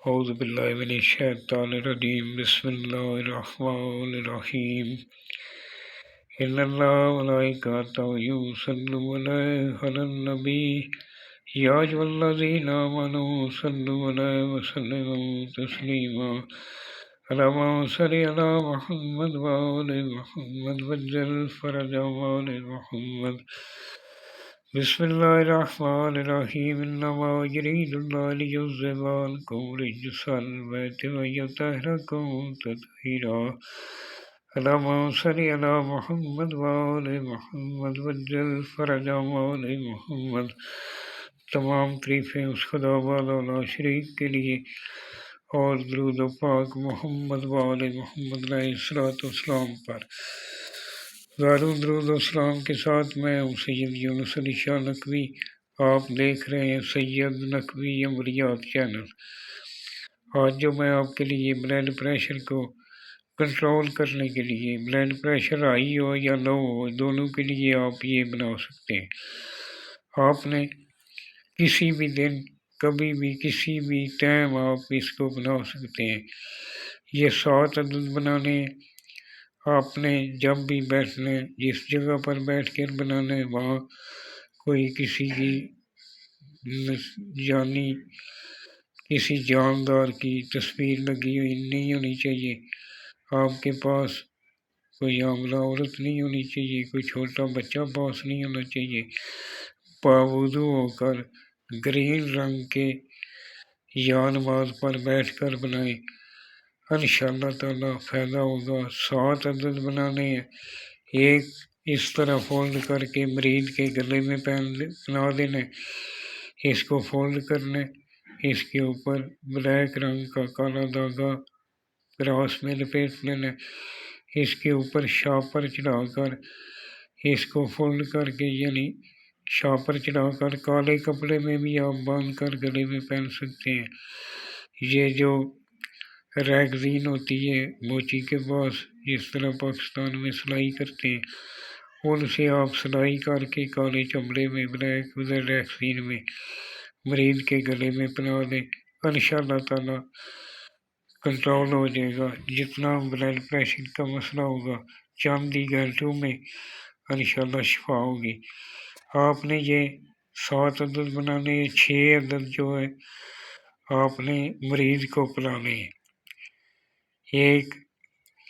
اعوذ باللہ من الشیطان الرجیم بسم اللہ الرحمن الرحیم ان اللہ ملائکتہ یصلون علی النبی یا ایھا الذین آمنوا صلوا علیہ وسلموا تسلیما اللہم صل علی محمد وآل محمد وعجل فرجهم وآل محمد بسم اللہ الرحمن الرحیم انما یرید اللہ لیذہب عنکم رجس البیت ویطہرکم تطہیرا اللہم صل علی محمد وآل محمد وعجل فرجهم وآل محمد۔ تمام تعریفیں اس خدا وحدہ لا شریک کے لیے اور درود و پاک محمد وآل محمد علیہ الصلوۃ والسلام پر۔ ہزاروں درود و سلام کے ساتھ میں ہوں سید یونس علی شاہ نقوی۔ آپ دیکھ رہے ہیں سید نقوی عمریات چینل۔ آج جو میں آپ کے لیے بلڈ پریشر کو کنٹرول کرنے کے لیے، بلڈ پریشر ہائی ہو یا لو ہو، دونوں کے لیے آپ یہ بنا سکتے ہیں۔ آپ نے کسی بھی دن، کبھی بھی، کسی بھی ٹائم آپ اس کو بنا سکتے ہیں۔ یہ 7 عدد بنانے ہیں۔ آپ نے جب بھی بیٹھنا ہے، جس جگہ پر بیٹھ کر بنانا ہے، وہاں کوئی کسی کی جانی، کسی جاندار کی تصویر لگی ہوئی نہیں ہونی چاہیے۔ آپ کے پاس کوئی حاملہ عورت نہیں ہونی چاہیے، کوئی چھوٹا بچہ پاس نہیں ہونا چاہیے۔ باوضو ہو کر گرین رنگ کے یا نماز پر بیٹھ کر بنائیں، انشاءاللہ تعالی فائدہ ہوگا۔ 7 عدد بنانے ہیں۔ ایک اس طرح فولڈ کر کے مریض کے گلے میں بنا دینا ہے۔ اس کو فولڈ کرنا ہے، اس کے اوپر بلیک رنگ کا کالا دھاگا کراس میں لپیٹ لینا ہے۔ اس کے اوپر شاپر چڑھا کر اس کو فولڈ کر کے، یعنی شاپر چڑھا کر کالے کپڑے میں بھی آپ باندھ کر گلے میں پہن سکتے ہیں۔ یہ جو ریگزین ہوتی ہے موچی کے پاس، جس طرح پاکستان میں سلائی کرتے ہیں، ان سے آپ سلائی کر کے کالے چمڑے میں بلیک ریگزین میں مریض کے گلے میں پہنا دیں، انشاءاللہ تعالی کنٹرول ہو جائے گا۔ جتنا بلڈ پریشر کا مسئلہ ہوگا، چند ہی گھنٹوں میں انشاءاللہ شفا ہوگی۔ آپ نے یہ 7 عدد بنانے، 6 عدد جو ہے آپ نے مریض کو پلانے ہیں۔ ایک